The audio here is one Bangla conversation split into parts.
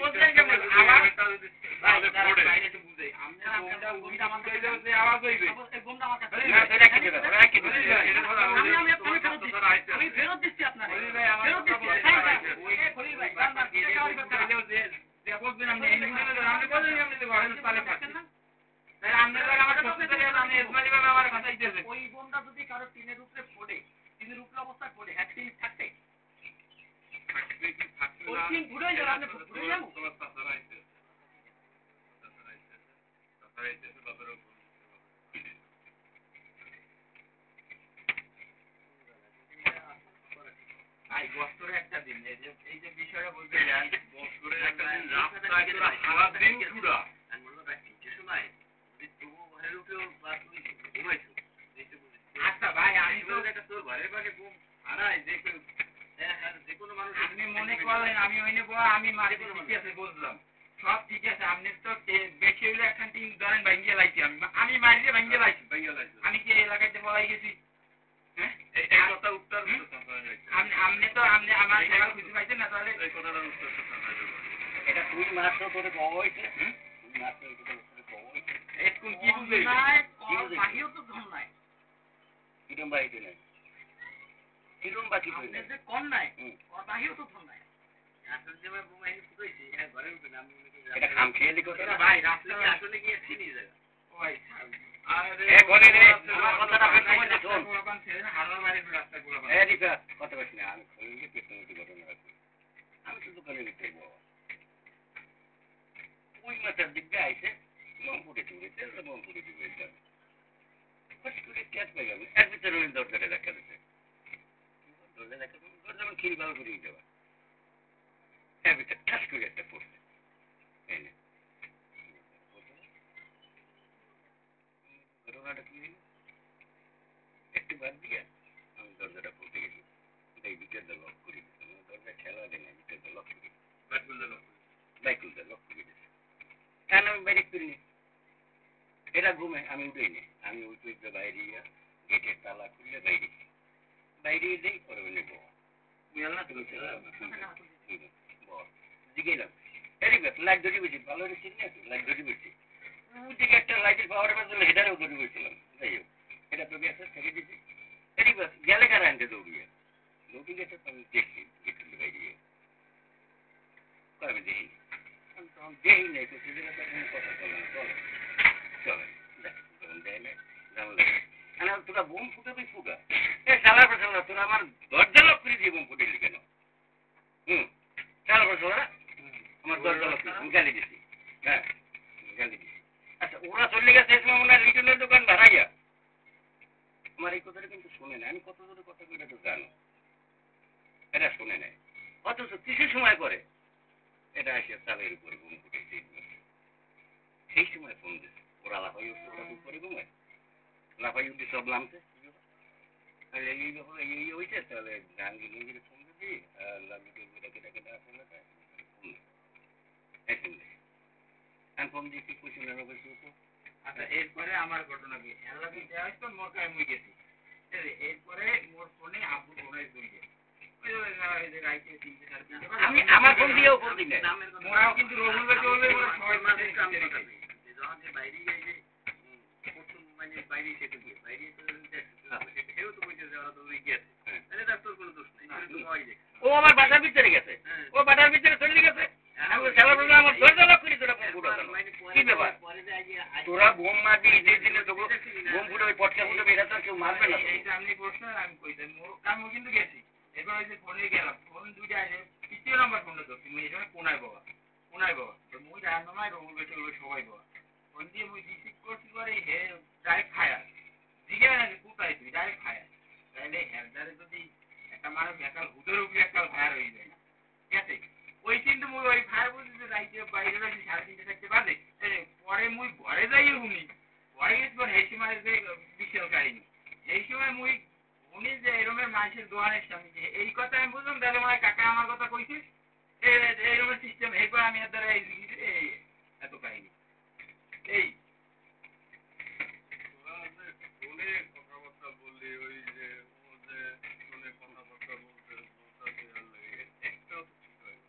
বুঝলেন কেমন আওয়াজ ভাই বাইরে একটু বুঝাই আমরা গোমটা আমার কাছে যে আওয়াজ হইবে এই গোমটা আমার কাছে না এটা কি দেবে ওরা কি দিবে আমি ফেরত দিচ্ছি আপনারে ফেরত দিচ্ছি ওই খলিল ভাই বারবার কি কাজ করতে যে বলবেন আপনি এই মুহূর্তে আপনি বলেন আপনি তো ঘরে তালে পাচ্ছেন না তাই আপনি তো আমার সত্যি আমি ইসমাইল ভাই আমার কথা দিতেছে ওই গোমটা যদি কারো টিনের উপরে পড়ে টিনের উপরে অবস্থায় পড়ে একটি থাকতে ওই টিন ঘুরে যাবে আপনি ঘুরে যাবো আই বছরে একটা দিন এই যে বিষয়টা বলতে যান বছরে একটা দিন রাস্তায় তোরা হাওয়া দিন পুরা আমি বলবো ভাই কিছু সময় যদি তুমি ঘরের উপরেও বা তুমি ঘুমাইছো আচ্ছা ভাই আমি তো একটা তোর ঘরের পাশে ঘুম হারাই যে কোনো মানুষ আপনি মনে করেন আমি ওইনে আমি মারি ঠিক আছে বুঝলাম সব ঠিক আছে আপনি তো বেশি হইলে একখান টিম ধরেন ভাঙ্গিয়ে লাইছি আমি মারিয়ে ভাঙ্গিয়ে লাইছি আমি কি এলাকাতে বলাই গেছি হ্যাঁ এই কথা উত্তর আপনি তো আপনি আমার জায়গা খুঁজে পাইছেন না তাহলে এই কথাটার উত্তর এটা তুই মাত্র তোরে কওয়া হইছে তুই মাত্র তোরে কওয়া হইছে এখন কি বুঝলি বাহিও তো ধন নাই কিরম বাহিতে নাই কিরম বাকি কই না যে কোন নাই আর বাহিও তো ধন নাই আসলে যে বুমাই ফুটাইছি এটা ঘরে উঠে না আমি এটা কাম খেয়ে কথা না ভাই রাস্তায় আসলে গিয়ে চিনি যায় ওই আরে এ বলে রে আমার কথাটা আপনি কইতে শুন গোলাপান ছেড়ে না হারার বাড়ির রাস্তা গোলাপান এ রিফা কথা কইছ না আমি কইলি পেছনে ঘটনা আছে আমি তো দোকানে লিখতে যাব ওই মাথার দিকে আইছে মন ফুটে দিয়েছে মন ফুটে দিয়েছে কষ্ট করে ক্যাচ পাই আমি এর ভিতরে ওই দরজাটা দেখা দিতে দরজা দেখা দরজা আমি খিল ভালো করে দিতে এর ভিতরে ঠাস করে একটা পড়ছে এনে ঘটনাটা কি হইল একটু বাদ দিয়ে আমি দরজাটা খুলতে গেছি এই ভিতরটা লক করে দিচ্ছি দরজা খেলা দেয় না ভিতরটা লক করে বাইকুলটা লক করে দিচ্ছি কেন আমি বাইরে করিনি এটা ঘুমে আমি উঠেই নি আমি উঠে বাইরে গেটের তালা খুললে বাইরে বাইরে যাই ওর ওখানে জিগেলাম লাইট ধরে বেশি ভালো রেছি না লাইট ধরে বেশি দিকে একটা লাইটের পাওয়ার মাধ্যমে হেডারেও ধরে বসছিলাম যাই হোক এটা তো গ্যাসে ছেড়ে দিচ্ছি এটি বাস গেলে কারা আনতে দৌড়িয়ে দৌড়ি গেছে আমি দেখছি গেটের বাইরে আমি দেখিনি আমি তখন দেই নাই তো সেদিকে তো কোনো কথা চলে না চলে চলে তখন দেয় না যেমন তোরা বোম ফুটাবি ফুটা এ সালা ফেসালা তোরা আমার দরজা লক করে দিয়ে বোম ফুটেলি কেন সালা ফেসালা আমার দরজা লক করে আমি গালি দিছি হ্যাঁ গালি দিছি আচ্ছা ওরা চলে গেছে এই সময় মনে হয় রিটেলের দোকান ভাড়াইয়া আমার এই কথাটা কিন্তু শোনে না আমি কত জোরে কথা বলে তো জানো এটা শোনে নাই অথচ কিছু সময় করে এটা আসে চালের উপরে ঘুম ফুটেছে সেই সময় ফোন দিচ্ছে ওরা লাফাই উঠছে ওরা উপরে ঘুমায় লাফাই উঠে সব নামছে তাহলে এই ব্যাপার এই হয়েছে তাহলে গান গিয়ে ফোন দিচ্ছি আর লাভিকে কেটে আসলে ফোন ফোন দিয়ে কি খুশি না খুশি হতো আচ্ছা এরপরে আমার ঘটনা কি এলাকি দেওয়া হয়েছে মোর কাছে মুই গেছি এরপরে মোর ফোনে আবু ফোনের দুই আমি আমার ফোন দিয়েও ফোন দিই না মোরাও কিন্তু রহুল ভাই চলে মোরা সবাই মাঝে কাম করে যখন যে বাইরে গিয়ে প্রথম মানে বাইরে সেটা গিয়ে বাইরে সেও তো বলছে যারা তো ওই গিয়েছে তাহলে তার তোর কোনো দোষ নেই ও আমার বাসার ভিতরে গেছে ও বাসার ভিতরে চলে গেছে আমি খেলা বলবো আমার দরজা লক করি তোরা ফোন ফুটো কি ব্যাপার তোরা বোম মারবি যে দিনে তো বোম ফুটো ওই পটকা ফুটো বেরা তো কেউ মারবে না এইটা আমি প্রশ্ন আমি কই দেন আমি কিন্তু গেছি এবার ওই যে ফোনে গেলাম ফোন দুইটা আছে তৃতীয় নাম্বার ফোনটা ধরছি মুই এখানে কোনায় বাবা তো মুই যার নামায় রহুল বেটে ওই সবাই বাবা ফোন দিয়ে মুই রিসিভ করছি পরে হে ডাইরেক্ট ফায়ার জিগে না কোথায় তুই ডাইরেক্ট ফায়ার তাহলে হেলদারে যদি একটা মানুষ একাল হুদের উপরে একাল ফায়ার হয়ে যায় না ঠিক আছে ওই কিন্তু মুই ওই ফায়ার বুঝতে রাইতে বাইরে রাখি 3:30 থাকতে বাদে পরে মুই ঘরে যাই শুনি ঘরে গেছি পর এই সময় যে বিশাল কাহিনী এই সময় মুই উনি যে এরমের মানুষের দোকানের সামনে এই কথা আমি বুঝলাম তাহলে মানে কাকা আমার কথা কইছিস এরমের সিস্টেম এরপর আমি এর দ্বারা এত কাহিনী এই ফোনে কথাবার্তা বললি ওই যে ও যে ফোনে কথাবার্তা বলতে একটাও তো ঠিক হয়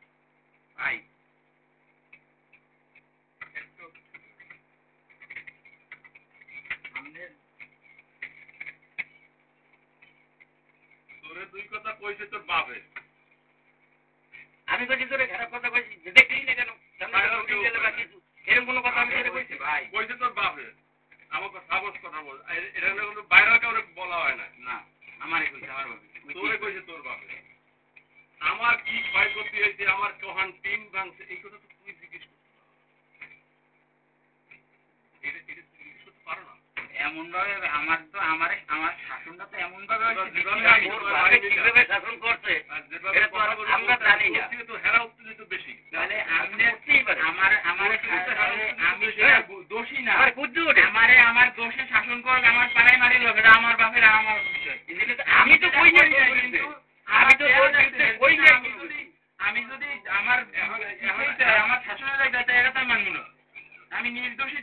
ভাই কইছে তোর বাপে। আমি কইছি তোরে খারাপ কথা কইছি দেখলি না কেন এরকম কোনো কথা আমি তোরে কইছি ভাই কইছে তোর বাপে আমাকে সাবস কথা বল এটা কোনো বাইরে কাউরে বলা হয় না না আমারই কইছে আমার বাপে তোরে কইছে তোর বাপে আমার কি ক্ষয়ক্ষতি হয়েছে আমার কহান টিম ভাঙছে এই কথা তো তুই জিজ্ঞেস করতে এটা তুই জিজ্ঞেস করতে পারো না এমন ভাবে আমার শাসনটা তো এমন ভাবে যেভাবে শাসন করছে আমরা জানি না তো হেরা উত্তেজিত বেশি তাহলে আমার দোষী না আমার দোষে শাসন করবে আমার পাড়ায় মারি লোক এটা আমার বাপের আমার বিষয় আমি তো কই না কিন্তু আমি যদি আমার শাসনের জায়গাতে এটা তো মানব না আমি নির্দোষী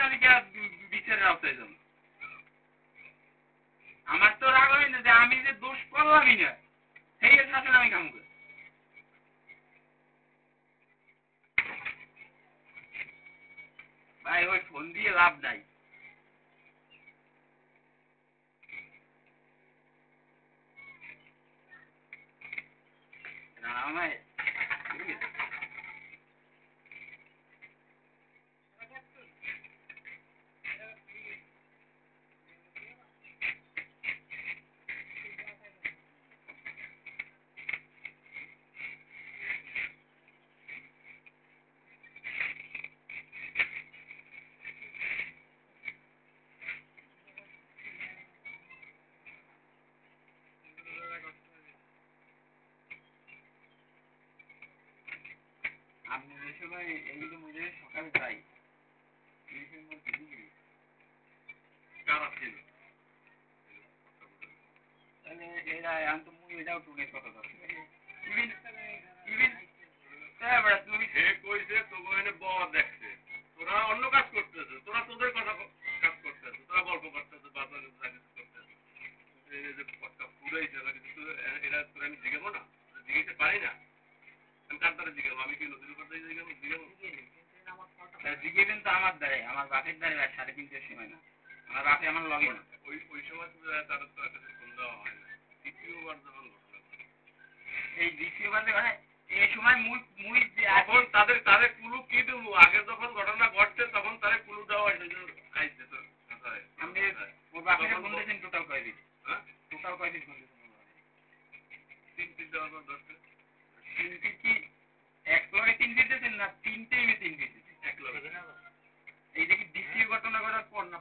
আমি কে বিচারের আওতায় যাব আমার তো রাগ হয় না যে আমি যে দোষ করলামই না সেই শাসন আমি কাম করি ভাই ওই ফোন দিয়ে লাভ নাই আমায় আপনি যে সময় এই যে মধ্যে সকালে যাই এই সময় কারা ছিল তাহলে এরা আমি তো মুই এটাও টুনে কথা বলছি ইভেন তুমি সে কইছে তোকে এনে বড় দেখছে তোরা অন্য কাজ করতেছে তোরা তোদের কথা কাজ করতেছে তোরা গল্প করতেছে বাজারে করতেছে এই যে পটকা পুরাইছে এরা তোরা আমি জিজ্ঞাবো না জিজ্ঞাসা পারি না আমি কার দ্বারা জিজ্ঞাবো আমি কি নতুন কথা জিজ্ঞাবো জিজ্ঞেবেন তো আমার দ্বারে আমার বাপের দ্বারে 3:30 সময় না আমার বাপে আমার লগে না ওই সময় তার তো একটা ফোন দেওয়া হয় না দ্বিতীয়বার যখন ঘটনা এই দ্বিতীয়বার মানে এই সময় মুই এখন তাদের কুলু কি দেবো আগে যখন ঘটনা ঘটছে তখন তাদের কুলু দেওয়া হয়েছে আইছে তো আপনি ওর বাপের ফোন দিয়েছেন টোটাল কয় দিন হ্যাঁ টোটাল কয় দিন ফোন দিয়েছেন 3 দেওয়ার পর 10 3 কি এক লগে 3 দিতেছেন না 3 টাইমে 3 দিতেছেন এক লগে এই দেখি দ্বিতীয় ঘটনা ঘটার পর না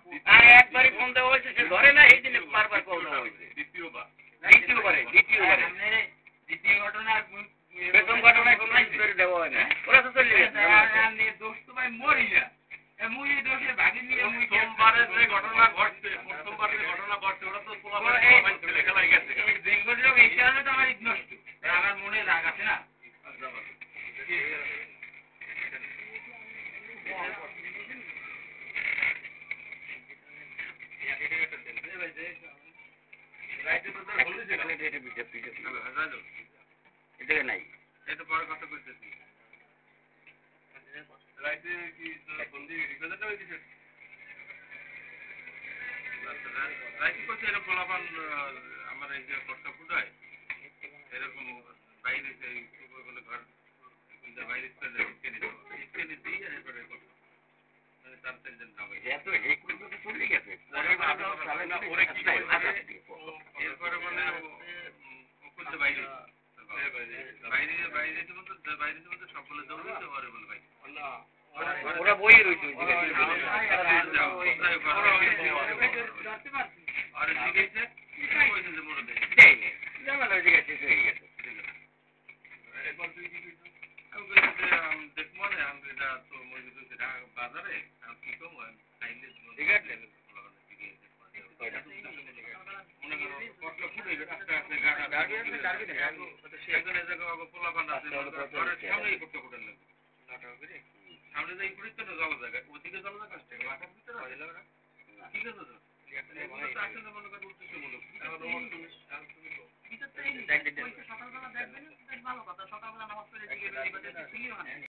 একবারই ফোন দেওয়া হয়েছে সে ধরে না এই দিনে বারবার কল দেওয়া হয়েছে দ্বিতীয়বারে দ্বিতীয় ঘটনা প্রথম ঘটনায় কোনো করে দেওয়া হয় না ওরা তো চলে গেছে দোষ তো ভাই মরি না মুই এই দোষের ভাগি নিয়ে মুই প্রথমবারে যে ঘটনা ঘটছে ওরা তো পোলাপান ছেলে খেলায় গেছে বেঙ্গল লোক এই কারণে তো আমার নষ্ট আমার মনে রাগ আছে না এটা নাই এটা পরে কথা কইতেছি রাইতে কি বন্দি রিপোর্টটা হয়ে গেছে রাইতে কইছে এরকম পোলাপান আমার এই যে পটকা ফুটায় এরকম বাইরে বলে ঘর বাইরে স্কেলে দিয়ে এরপরে তার তিনজন নামে এত হেকুল তো চলে গেছে ওরে কি এরপরে মানে করতে বাইরে বাইরে সকলে দৌড় দিতে পারে বলে ভাই ওরা বই রয়েছে আর জিজ্ঞেসে কইছে যে মোড়ে দেয় জামাল ওইদিকে শেষ হয়ে গেছে এরপর তুই কি কইছিস আমি কইছি যে দেখবো না আমি এটা তো মনে করি সেটা বাজারে আমি কি করব আইলে ঠিক আছে মনে করো পটকা ফুটে রাস্তা আছে গাড়ি সেখানে জায়গা পোলাপান আছে ঘরের সামনেই পটকা ফুটান লাগবে সামনে যাই পুরিত না জল জায়গা ওদিকে জল জায়গা আছে মাথার ভিতরে হইলো না ঠিক আছে তো আসলে মনে করি উদ্দেশ্যমূলক সকালবেলা দেখবেন ভালো কথা সকালবেলা নামাজ পড়ে দিকে